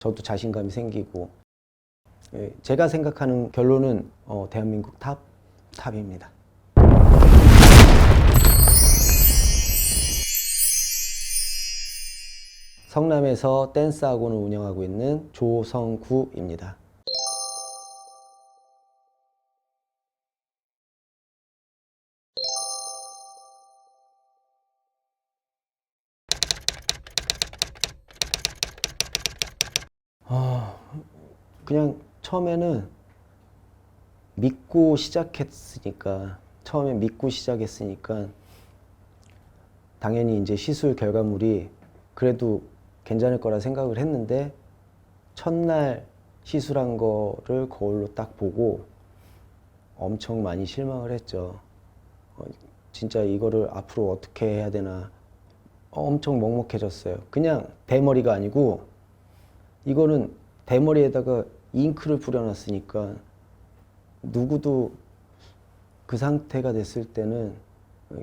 저도 자신감이 생기고, 제가 생각하는 결론은 대한민국 탑입니다. 성남에서 댄스 학원을 운영하고 있는 조성구입니다. 그냥 처음에 믿고 시작했으니까 당연히 이제 시술 결과물이 그래도 괜찮을 거라 생각을 했는데, 첫날 시술한 거를 거울로 딱 보고 엄청 많이 실망을 했죠. 진짜 이거를 앞으로 어떻게 해야 되나 엄청 먹먹해졌어요. 그냥 대머리가 아니고 이거는 대머리에다가 잉크를 뿌려놨으니까 누구도 그 상태가 됐을 때는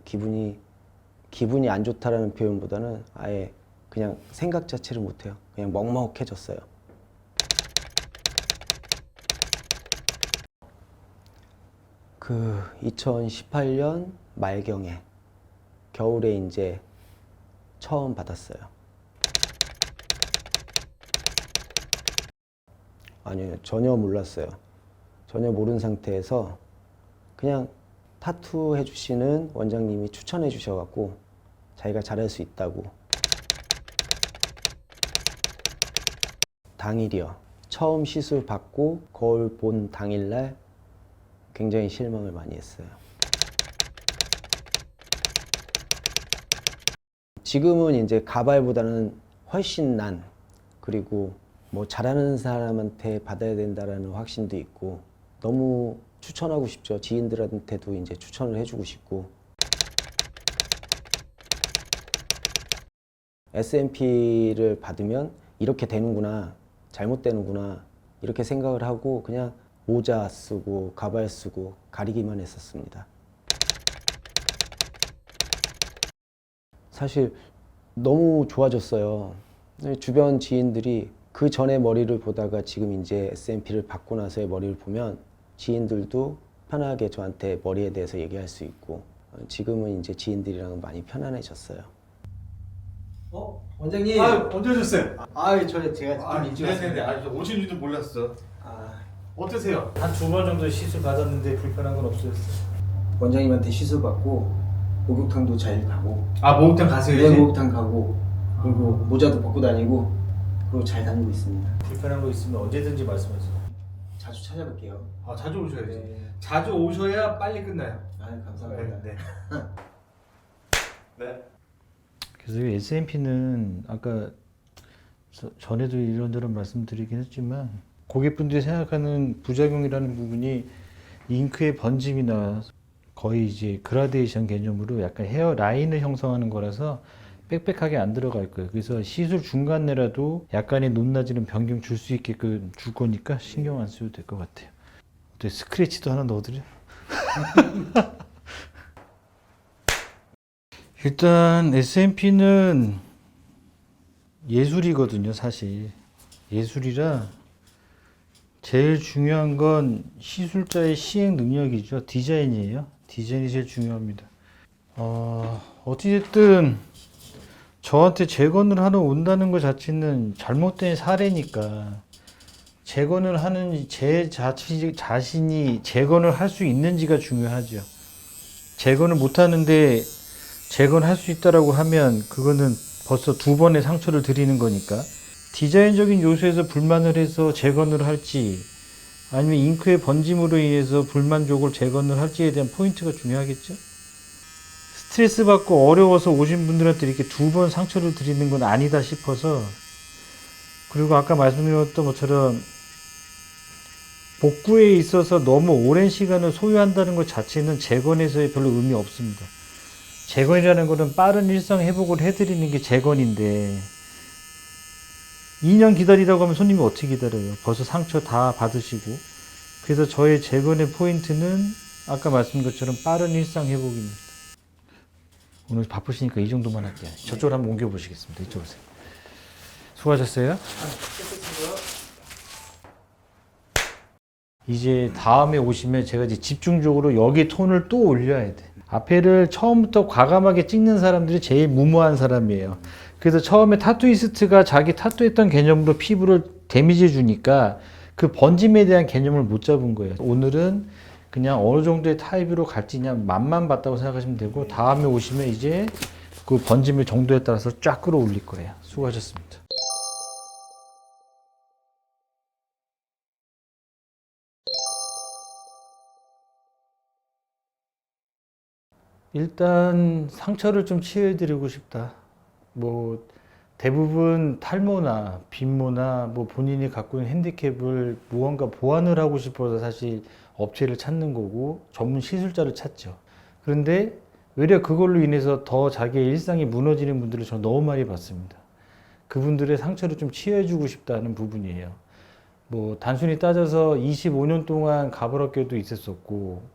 기분이 안 좋다라는 표현보다는 아예 그냥 생각 자체를 못해요. 그냥 먹먹해졌어요. 그 2018년 말경에 겨울에 이제 처음 받았어요. 아니요, 전혀 몰랐어요. 전혀 모르는 상태에서 그냥 타투 해주시는 원장님이 추천해 주셔갖고 자기가 잘할 수 있다고. 당일이요. 처음 시술 받고 거울 본 당일날 굉장히 실망을 많이 했어요. 지금은 이제 가발보다는 훨씬 그리고 뭐 잘하는 사람한테 받아야 된다라는 확신도 있고, 너무 추천하고 싶죠. 지인들한테도 이제 추천을 해주고 싶고. SNP를 받으면 이렇게 되는구나, 잘못되는구나, 이렇게 생각을 하고 그냥 모자 쓰고 가발 쓰고 가리기만 했었습니다. 사실 너무 좋아졌어요. 주변 지인들이 그 전에 머리를 보다가 지금 이제 SNP를 받고 나서의 머리를 보면 지인들도 편하게 저한테 머리에 대해서 얘기할 수 있고, 지금은 이제 지인들이랑은 많이 편안해졌어요. 원장님. 언제 오셨어요? 제가 좀 일찍 네네네. 왔습니다. 저 오신 줄도 몰랐어. 어떠세요? 한 2번 정도 시술 받았는데 불편한 건 없으셨어요? 원장님한테 시술 받고 목욕탕도 잘 가고, 목욕탕 가세요 네, 이제? 목욕탕 가고, 그리고 모자도 벗고 다니고, 그리고 잘 다니고 있습니다. 불편한 거 있으면 언제든지 말씀하세요. 자주 찾아뵐게요. 자주 오셔야지. 네. 자주 오셔야 빨리 끝나요. 감사합니다. 네. 네. 그래서 SNP는 아까 전에도 이런저런 말씀드리긴 했지만, 고객분들이 생각하는 부작용이라는 부분이 잉크의 번짐이나 거의 이제 그라데이션 개념으로 약간 헤어 라인을 형성하는 거라서 빽빽하게 안 들어갈 거예요. 그래서 시술 중간에라도 약간의 높낮이는 변경 줄 수 있게끔 줄 거니까 신경 안 쓰셔도 될 것 같아요. 어때, 스크래치도 하나 넣어드려? 일단 SNP는 예술이거든요, 사실. 예술이라 제일 중요한 건 시술자의 시행 능력이죠. 디자인이에요. 디자인이 제일 중요합니다. 어찌됐든 저한테 재건을 하러 온다는 것 자체는 잘못된 사례니까, 재건을 하는 제 자신이 재건을 할 수 있는지가 중요하죠. 재건을 못 하는데 재건할 수 있다라고 하면 그거는 벌써 2번의 상처를 드리는 거니까, 디자인적인 요소에서 불만을 해서 재건을 할지 아니면 잉크의 번짐으로 인해서 불만족을 재건을 할지에 대한 포인트가 중요하겠죠. 스트레스 받고 어려워서 오신 분들한테 이렇게 2번 상처를 드리는 건 아니다 싶어서, 그리고 아까 말씀드렸던 것처럼 복구에 있어서 너무 오랜 시간을 소요한다는 것 자체는 재건에서의 별로 의미 없습니다. 재건이라는 것은 빠른 일상 회복을 해드리는 게 재건인데, 2년 기다리라고 하면 손님이 어떻게 기다려요? 벌써 상처 다 받으시고. 그래서 저의 재건의 포인트는 아까 말씀드린 것처럼 빠른 일상 회복입니다. 오늘 바쁘시니까 이 정도만 할게요. 저쪽으로 한번 옮겨보시겠습니다. 이쪽으로 오세요. 수고하셨어요. 이제 다음에 오시면 제가 이제 집중적으로 여기 톤을 또 올려야 돼. 앞에를 처음부터 과감하게 찍는 사람들이 제일 무모한 사람이에요. 그래서 처음에 타투이스트가 자기 타투했던 개념으로 피부를 데미지 주니까 그 번짐에 대한 개념을 못 잡은 거예요. 오늘은 그냥 어느 정도의 타입으로 갈지 그냥 맛만 봤다고 생각하시면 되고, 다음에 오시면 이제 그 번짐의 정도에 따라서 쫙 끌어올릴 거예요. 수고하셨습니다. 일단 상처를 좀 치유해드리고 싶다. 뭐 대부분 탈모나 빈모나 뭐 본인이 갖고 있는 핸디캡을 무언가 보완을 하고 싶어서 사실 업체를 찾는 거고 전문 시술자를 찾죠. 그런데 외려 그걸로 인해서 더 자기의 일상이 무너지는 분들을 저는 너무 많이 봤습니다. 그분들의 상처를 좀 치유해주고 싶다는 부분이에요. 뭐 단순히 따져서 25년 동안 가버럭교도 있었었고,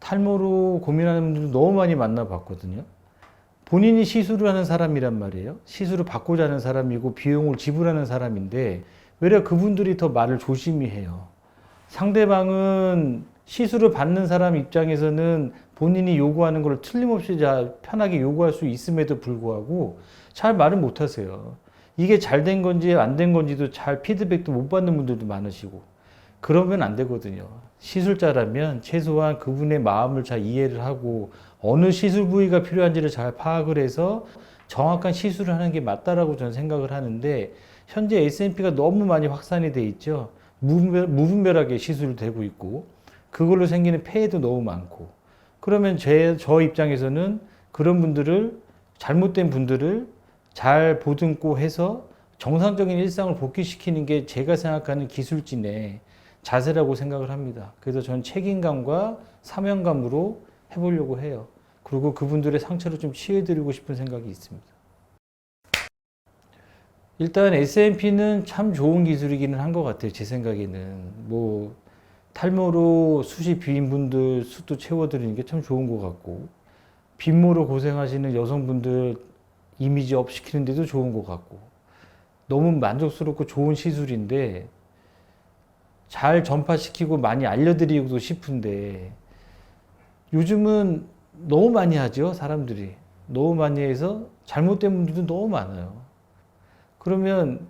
탈모로 고민하는 분들도 너무 많이 만나봤거든요. 본인이 시술을 하는 사람이란 말이에요. 시술을 받고자 하는 사람이고 비용을 지불하는 사람인데 외려 그분들이 더 말을 조심히 해요. 상대방은 시술을 받는 사람 입장에서는 본인이 요구하는 걸 틀림없이 편하게 요구할 수 있음에도 불구하고 잘 말을 못 하세요. 이게 잘 된 건지 안 된 건지도 잘 피드백도 못 받는 분들도 많으시고, 그러면 안 되거든요. 시술자라면 최소한 그분의 마음을 잘 이해를 하고 어느 시술 부위가 필요한지를 잘 파악을 해서 정확한 시술을 하는 게 맞다라고 저는 생각을 하는데, 현재 S&P가 너무 많이 확산이 돼 있죠. 무분별하게 시술이 되고 있고 그걸로 생기는 폐해도 너무 많고, 그러면 저 입장에서는 그런 분들을, 잘못된 분들을 잘 보듬고 해서 정상적인 일상을 복귀시키는 게 제가 생각하는 기술진의 자세라고 생각을 합니다. 그래서 저는 책임감과 사명감으로 해보려고 해요. 그리고 그분들의 상처를 좀 치유해드리고 싶은 생각이 있습니다. 일단 S&P는 참 좋은 기술이기는 한 것 같아요. 제 생각에는 뭐 탈모로 숱이 빈 분들 숱도 채워드리는 게 참 좋은 것 같고, 빈모로 고생하시는 여성분들 이미지 업 시키는 데도 좋은 것 같고, 너무 만족스럽고 좋은 시술인데 잘 전파시키고 많이 알려드리고 싶은데 요즘은 너무 많이 하죠. 사람들이 너무 많이 해서 잘못된 분들도 너무 많아요. 그러면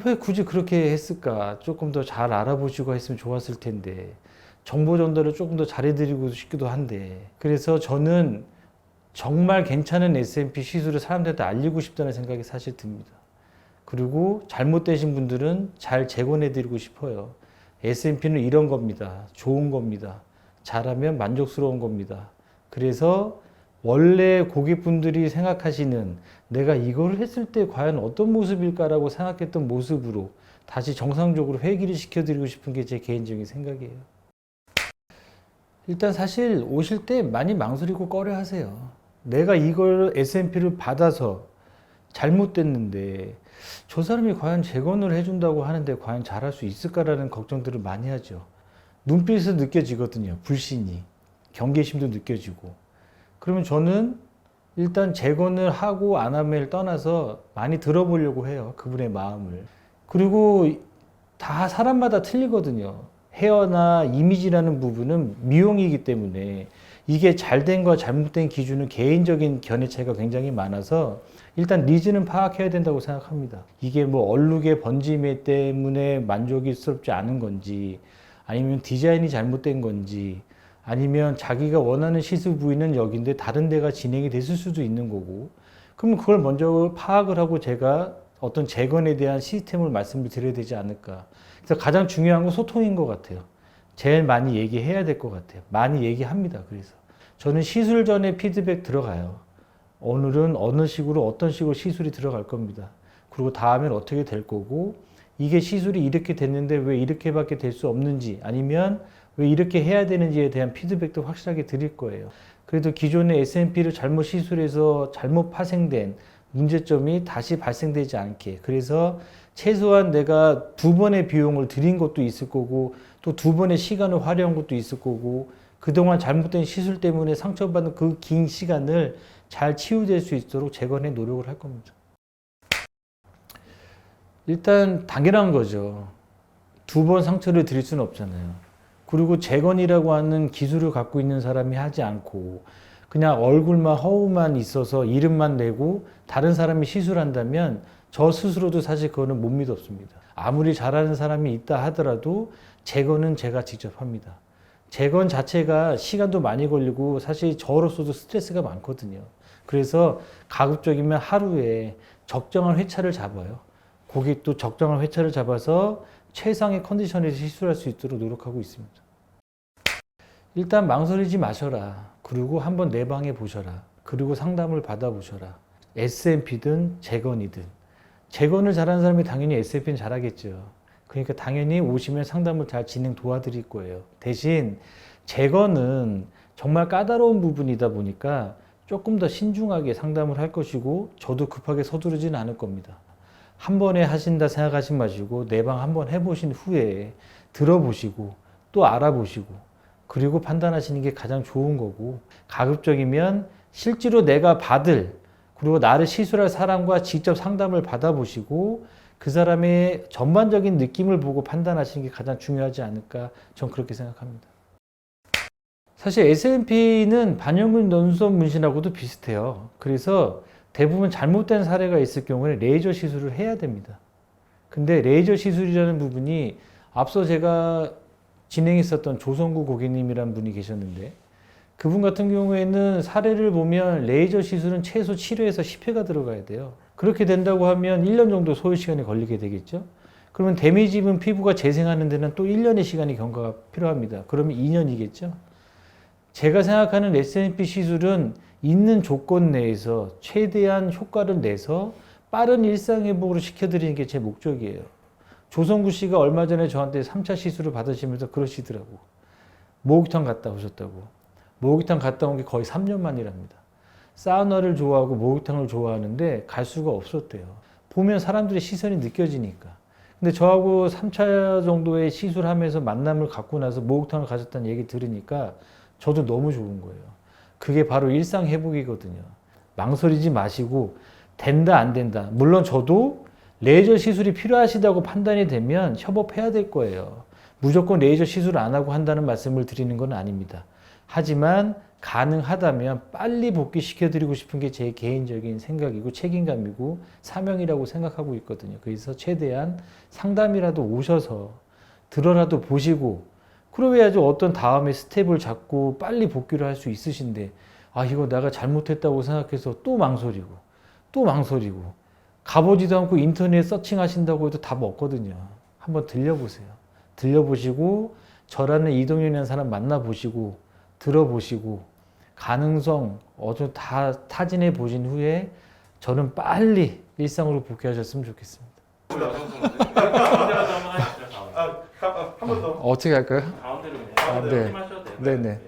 왜 굳이 그렇게 했을까? 조금 더 잘 알아보시고 했으면 좋았을 텐데, 정보 전달을 조금 더 잘해드리고 싶기도 한데, 그래서 저는 정말 괜찮은 S&P 시술을 사람들한테 알리고 싶다는 생각이 사실 듭니다. 그리고 잘못되신 분들은 잘 재건해드리고 싶어요. S&P는 이런 겁니다. 좋은 겁니다. 잘하면 만족스러운 겁니다. 그래서 원래 고객분들이 생각하시는 내가 이걸 했을 때 과연 어떤 모습일까라고 생각했던 모습으로 다시 정상적으로 회귀를 시켜드리고 싶은 게 제 개인적인 생각이에요. 일단 사실 오실 때 많이 망설이고 꺼려 하세요. 내가 이걸 S&P를 받아서 잘못됐는데 저 사람이 과연 재건을 해준다고 하는데 과연 잘할 수 있을까라는 걱정들을 많이 하죠. 눈빛에서 느껴지거든요. 불신이. 경계심도 느껴지고. 그러면 저는 일단 재건을 하고 안 함을 떠나서 많이 들어보려고 해요. 그분의 마음을. 그리고 다 사람마다 틀리거든요. 헤어나 이미지라는 부분은 미용이기 때문에 이게 잘된과 잘못된 기준은 개인적인 견해 차이가 굉장히 많아서 일단 니즈는 파악해야 된다고 생각합니다. 이게 뭐 얼룩의 번짐 때문에 만족스럽지 않은 건지, 아니면 디자인이 잘못된 건지, 아니면 자기가 원하는 시술 부위는 여기인데 다른 데가 진행이 됐을 수도 있는 거고, 그러면 그걸 먼저 파악을 하고 제가 어떤 재건에 대한 시스템을 말씀을 드려야 되지 않을까. 그래서 가장 중요한 건 소통인 것 같아요. 제일 많이 얘기해야 될 것 같아요. 많이 얘기합니다. 그래서 저는 시술 전에 피드백 들어가요. 오늘은 어느 식으로 어떤 식으로 시술이 들어갈 겁니다. 그리고 다음엔 어떻게 될 거고, 이게 시술이 이렇게 됐는데 왜 이렇게밖에 될 수 없는지, 아니면 왜 이렇게 해야 되는지에 대한 피드백도 확실하게 드릴 거예요. 그래도 기존의 S&P를 잘못 시술해서 잘못 파생된 문제점이 다시 발생되지 않게, 그래서 최소한 내가 2번의 비용을 들인 것도 있을 거고 또 2번의 시간을 활용한 것도 있을 거고, 그동안 잘못된 시술 때문에 상처받은 그 긴 시간을 잘 치유될 수 있도록 재건에 노력을 할 겁니다. 일단 당연한 거죠. 두 번 상처를 드릴 수는 없잖아요. 그리고 재건이라고 하는 기술을 갖고 있는 사람이 하지 않고 그냥 얼굴만 허우만 있어서 이름만 내고 다른 사람이 시술한다면 저 스스로도 사실 그거는 못 믿었습니다. 아무리 잘하는 사람이 있다 하더라도 재건은 제가 직접 합니다. 재건 자체가 시간도 많이 걸리고 사실 저로서도 스트레스가 많거든요. 그래서 가급적이면 하루에 적정한 회차를 잡아요. 고객도 적정한 회차를 잡아서 최상의 컨디션에서 시술할 수 있도록 노력하고 있습니다. 일단 망설이지 마셔라. 그리고 한번 내방해 보셔라. 그리고 상담을 받아보셔라. S&P든 재건이든. 재건을 잘하는 사람이 당연히 S&P는 잘하겠죠. 그러니까 당연히 오시면 상담을 잘 진행 도와드릴 거예요. 대신 재건은 정말 까다로운 부분이다 보니까 조금 더 신중하게 상담을 할 것이고 저도 급하게 서두르지는 않을 겁니다. 한 번에 하신다 생각하지 마시고 내방 한번 해보신 후에 들어보시고 또 알아보시고 그리고 판단하시는 게 가장 좋은 거고 가급적이면 실제로 내가 받을 그리고 나를 시술할 사람과 직접 상담을 받아보시고 그 사람의 전반적인 느낌을 보고 판단하시는 게 가장 중요하지 않을까 전 그렇게 생각합니다. 사실 S&P는 반영근 눈썹 문신하고도 비슷해요. 그래서 대부분 잘못된 사례가 있을 경우에 레이저 시술을 해야 됩니다. 근데 레이저 시술이라는 부분이 앞서 제가 진행했었던 조성구 고객님이란 분이 계셨는데 그분 같은 경우에는 사례를 보면 레이저 시술은 최소 7회에서 10회가 들어가야 돼요. 그렇게 된다고 하면 1년 정도 소요 시간이 걸리게 되겠죠. 그러면 데미지 입은 피부가 재생하는 데는 또 1년의 시간이 경과가 필요합니다. 그러면 2년이겠죠. 제가 생각하는 S&P 시술은 있는 조건 내에서 최대한 효과를 내서 빠른 일상회복으로 시켜드리는 게 제 목적이에요. 조성구 씨가 얼마 전에 저한테 3차 시술을 받으시면서 그러시더라고. 목욕탕 갔다 오셨다고. 목욕탕 갔다 온 게 거의 3년 만이랍니다. 사우나를 좋아하고 목욕탕을 좋아하는데 갈 수가 없었대요. 보면 사람들의 시선이 느껴지니까. 근데 저하고 3차 정도의 시술하면서 만남을 갖고 나서 목욕탕을 가셨다는 얘기 들으니까 저도 너무 좋은 거예요. 그게 바로 일상 회복이거든요. 망설이지 마시고 된다 안 된다. 물론 저도 레이저 시술이 필요하시다고 판단이 되면 협업해야 될 거예요. 무조건 레이저 시술 안 하고 한다는 말씀을 드리는 건 아닙니다. 하지만 가능하다면 빨리 복귀시켜드리고 싶은 게 제 개인적인 생각이고 책임감이고 사명이라고 생각하고 있거든요. 그래서 최대한 상담이라도 오셔서 들어라도 보시고 그러야지 어떤 다음에 스텝을 잡고 빨리 복귀를 할 수 있으신데 아 이거 내가 잘못했다고 생각해서 또 망설이고 가보지도 않고 인터넷 서칭하신다고 해도 답 없거든요. 한번 들려보세요. 들려보시고 저라는 이동현이라는 사람 만나보시고 들어보시고 가능성 어느 다 타진해 보신 후에 저는 빨리 일상으로 복귀하셨으면 좋겠습니다. 한 번 더. 어떻게 할까요? 가운데로 아, 네. 하셔도 돼요. 네네.